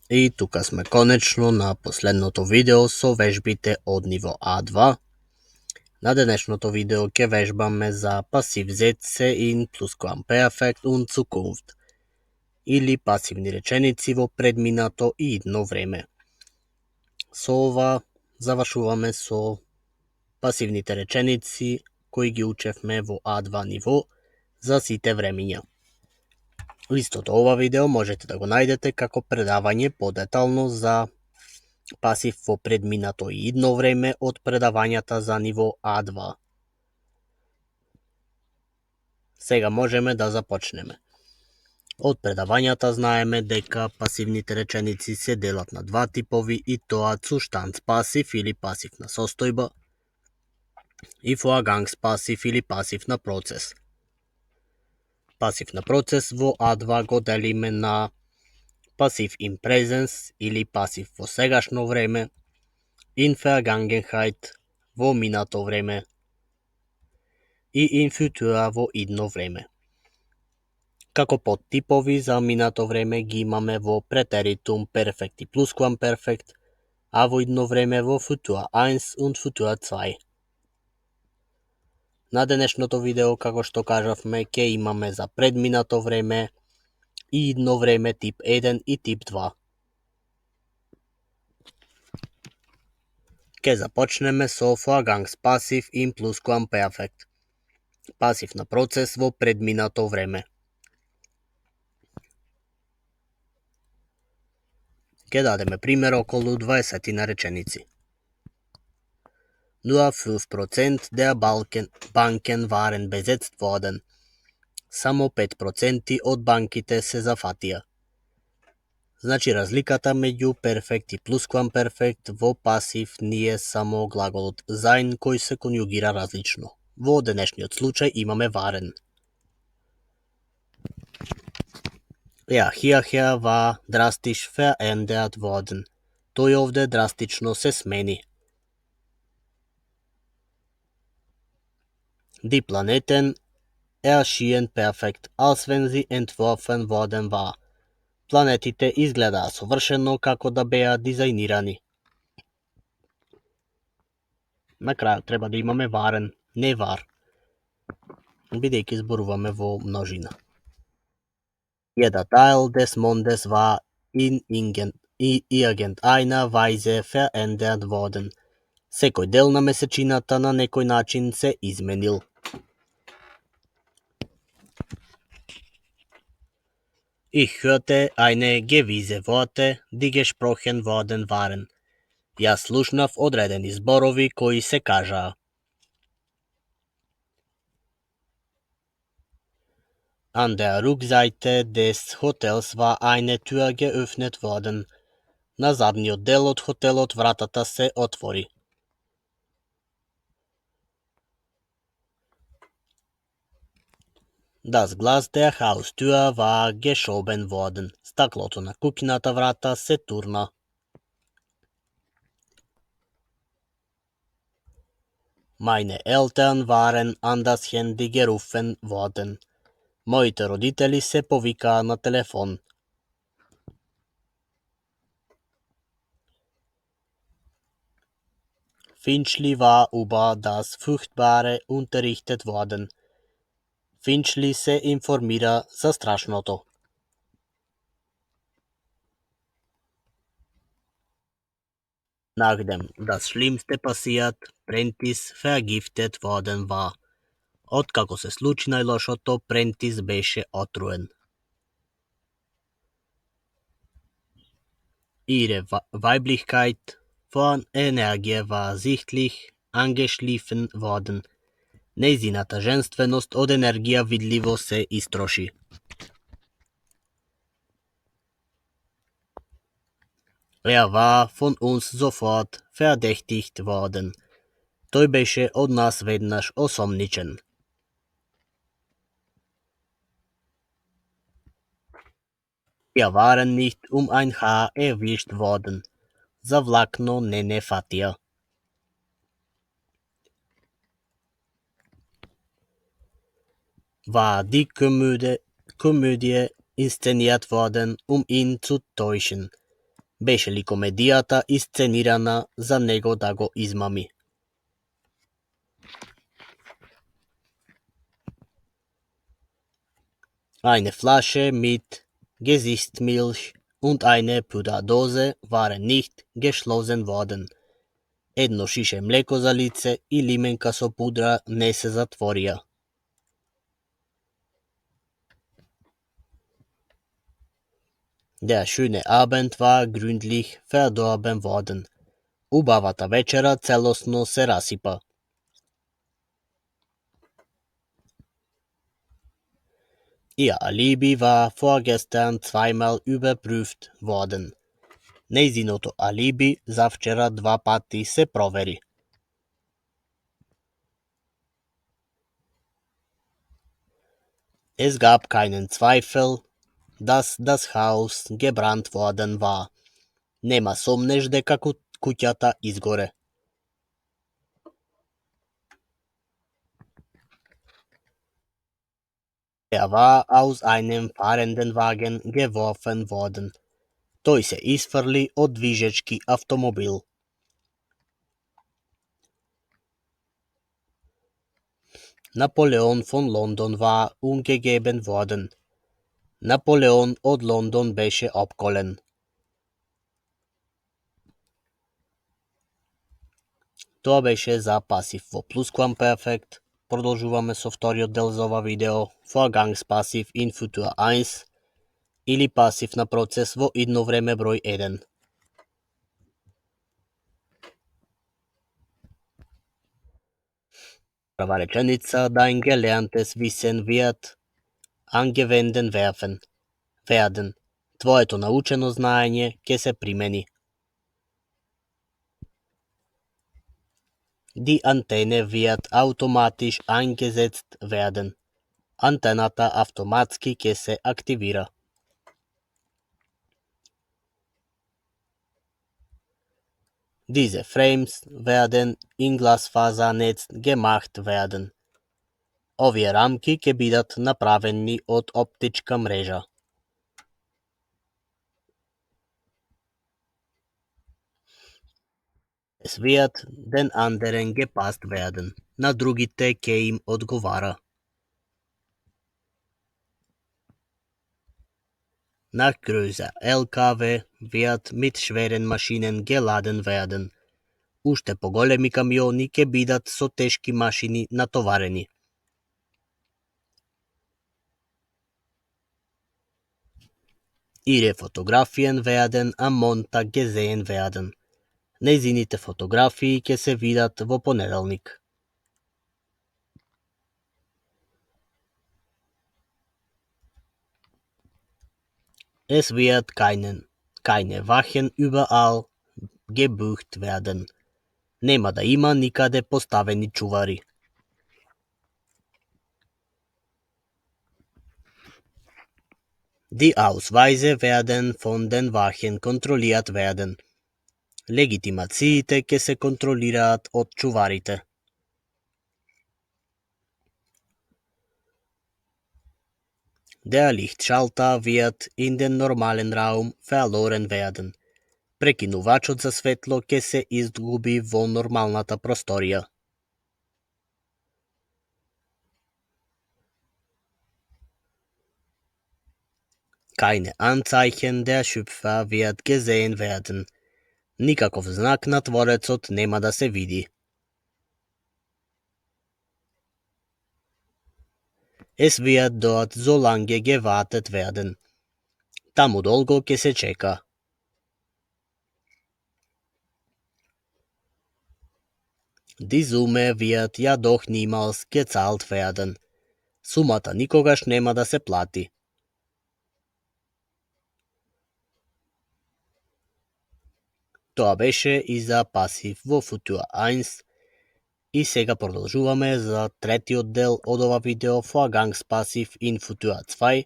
И тук сме конечно на последното видео со вежбите од ниво А2. На денешното видео ќе вежбаме за пасивзетце in plusquamperfekt und Zukunft, или пасивни реченици во предминато и идно време. Со ова завршуваме со пасивните реченици кои ги учевме во А2 ниво за сите времиња. Истото ова видео можете да го најдете како предавање подетално за пасив во предминато и идно време од предавањата за ниво А2. Сега можеме да започнеме. Од предавањата знаеме дека пасивните реченици се делат на два типови и тоа Zustandspassiv или пасивна состојба и Vorgangspassiv или пасивна процес. Пасивна процес во А2 го делиме на пасив in Präsens или пасив во сегашно време, in Vergangenheit во минато време и in Futura во идно време. Како подтипови за минато време ги имаме во Präteritum Perfekt и Plusquamperfekt, а во идно време во Futura 1 und Futura 2. На денешното видео, како што кажавме, ќе имаме за предминато време и идно време тип 1 и тип 2. Ќе започнеме со Vorgangspassiv in Plusquamperfekt, пасивна процес во предминато време. Ќе дадеме пример околу 20 на реченици. Nur 5% der Banken waren besetzt worden. Само 5% од банките се зафатија. Значи разликата меѓу перфект и Plusquamperfekt во пасив ние само глаголот sein кој се конјугира различно. Во денешниот случај имаме waren. Ja, hierher war drastisch verändert worden. Тој овде драстично се смени. Die Planeten erschienen perfekt, als wenn sie entworfen worden war. Планетите изгледаа совршено како да беа дизајнирани. На крајот треба да имаме waren, не war, бидејќи зборуваме во множина. Jeder Teil des Mondes war in irgendeiner Weise verändert worden. Секој дел на месечината на некој начин се изменил. Ich hörte eine gewisse Worte, die gesprochen worden waren. Јас слушнав одредени зборови кои се кажаа. An der Rückseite des Hotels war eine Tür geöffnet worden. На задниот дел од хотелот вратата се отвори. Das Glas der Haustür war geschoben worden. Стаклото на куќната врата се турна. Meine Eltern waren an das Handy gerufen worden. Моите родители се повикаа на телефон. Finchley war über das Furchtbare unterrichtet worden. Finchley се информира за страшното. Nachdem das Schlimmste passiert, Prentice vergiftet worden war. Откако се случи најлошото, Прентис беше отруен. Ihre Weiblichkeit von Energie war sichtlich angeschliffen worden. Нејзината женственост од енергија видливо се истроши. War von uns sofort verdächtigt worden. Тој беше од нас веднаш осомничен. Wir waren nicht ein Haar erwischt worden. За влакно не фатија. War die Komödie inszeniert worden, ihn zu täuschen. Беше ли комедијата исценирана за него да го измами? Eine Flasche mit Gesichtsmilch und eine Pudderdose waren nicht geschlossen worden. Едно шише млеко за лице и лименка со пудра не се затворија. Der schöne Abend war gründlich verdorben worden. Убавата вечера целосно се расипа. Ihr Alibi war vorgestern zweimal überprüft worden. Нејзиното алиби завчера два пати се провери. Es gab keinen Zweifel, dass das Haus gebrannt worden war. Нема сомнеш дека куќата изгоре. Er war aus einem fahrenden Wagen geworfen worden. Тој се изфрли од движечки автомобил. Napoleon von London war umgegeben worden. Наполеон од Лондон беше опколен. Тоа беше за пасив во plusquamperfekt. Продолжуваме со вториот дел за ова видео, Vorgangspassiv in Futur 1 или пасив на процес во идно време број 1. Прва реченица, dein gelerntes Wissen wird angewenden werden. Твоето научено знаење ќе се примени. Die Antenne wird automatisch eingesetzt werden. Антената автоматски ќе се активира. Diese Frames werden in Glasfasernetz gemacht werden. Овие рамки ќе бидат направени од оптичка мрежа. Es wird den anderen gepasst werden. На другите ќе им одговара. Nach größer LKW wird mit schweren Maschinen geladen werden. Уште поголеми камиони ќе бидат со тешки машини натоварени. Ihre Fotografien werden am Montag gesehen werden. Нејзините фотографии ќе се видат во понеделник. Es wird keine Wachen überall gebucht werden. Нема да има никаде поставени чувари. Die Ausweise werden von den Wachen kontrolliert werden. Легитимациите ќе се контролираат од чуварите. Der Lichtschalter wird in den normalen Raum verloren werden. Прекинувачот за светло ќе се изгуби во нормалната просторија. Keine Anzeichen der Schöpfer wird gesehen werden. Никаков знак на Творецот нема да се види. Es wird dort so lange gewartet werden. Таму долго ќе се чека. Die Summe wird ja doch niemals gezahlt werden. Сумата никогаш нема да се плати. Тоа беше и за пасив во Futur 1. И сега продолжуваме за третиот дел од ова видео, Vorgangspassiv in Futur 2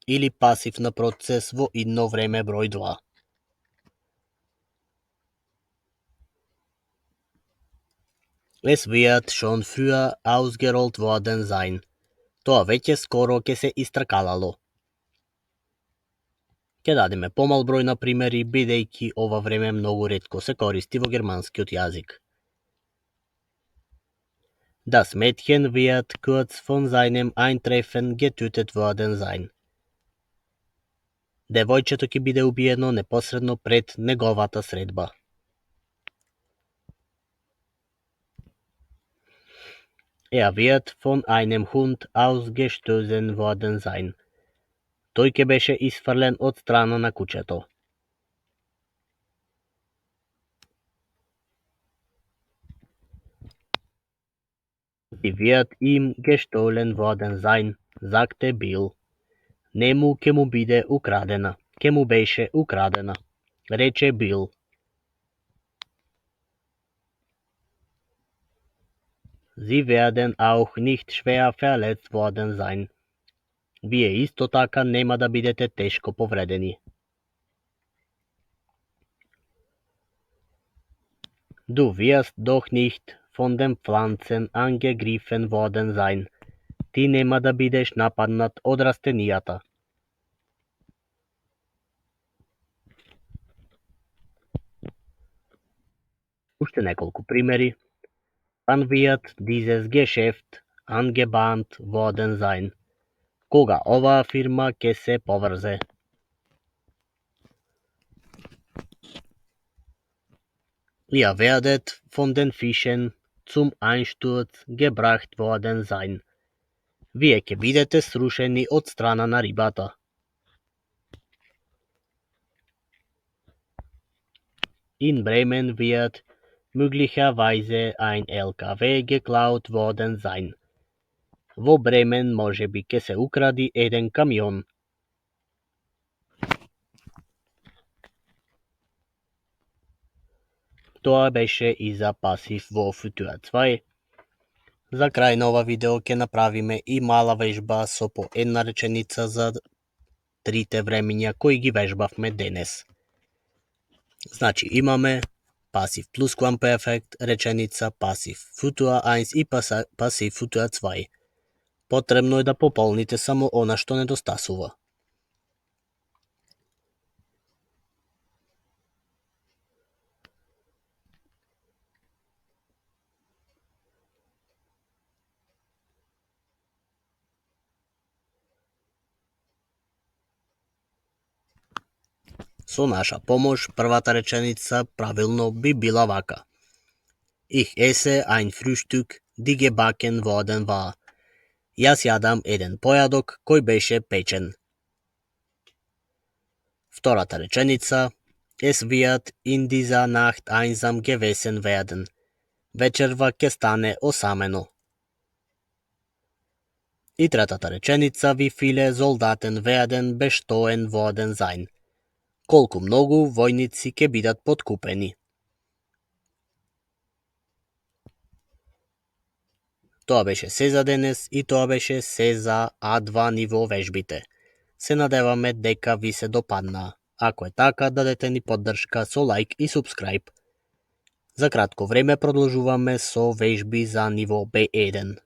или пасив на процес во идно време број 2. Es wird schon früher ausgerollt worden sein. Тоа веќе скоро ќе се истркалало. Ќе дадеме помал број на примери, бидејќи ова време многу ретко се користи во германскиот јазик. Das Mädchen wird kurz von seinem Eintreffen getötet worden sein. Девојчето ќе биде убиено непосредно пред неговата средба. Wird von einem Hund ausgestoßen worden sein. Тој ќе беше исфрлен од страна на кучето. Sie wird ihm gestohlen worden sein, sagte Bill. Нему ќе му биде украдена. Ќе му беше украдена, рече Бил. Sie werden auch nicht schwer verletzt worden sein. Вие исто така нема да бидете тешко повредени. Du wirst doch nicht von den Pflanzen angegriffen worden sein. Ти нема да бидеш нападнат од растенијата. Уште неколку примери. Wann wird dieses Geschäft angebahnt worden sein? Кога оваа фирма ќе се поврзе? Ihr werdet von den Fischen zum Einsturz gebracht worden sein. Вие ќе бидете срушени од страна на рибата. In Bremen wird möglicherweise ein LKW geklaut worden sein. Во Бремен можеби ќе се укради еден камион. Тоа беше и за пасив во Futura 2. За крај на ова видео ќе направиме и мала вежба со по една реченица за трите времења кои ги вежбавме денес. Значи имаме пасив plusquamperfekt, реченица пасив Futura 1 и пасив Futura 2. Потребно е да пополните само она што недостасува. Со наша помош, првата реченица правилно би била вака. Ich esse ein Frühstück, die gebacken worden war. Јас јадам еден појадок кој беше печен. Втората реченица. Es wird in dieser Nacht einsam gewesen werden. Вечерва ќе стане осамено. И третата реченица. Wie viele Soldaten werden bestohlen worden sein. Колку многу војници ќе бидат подкупени. Тоа беше се за денес и тоа беше се за А2 ниво вежбите. Се надеваме дека ви се допаднаа. Ако е така, дадете ни поддршка со лайк и субскрайб. За кратко време продолжуваме со вежби за ниво B1.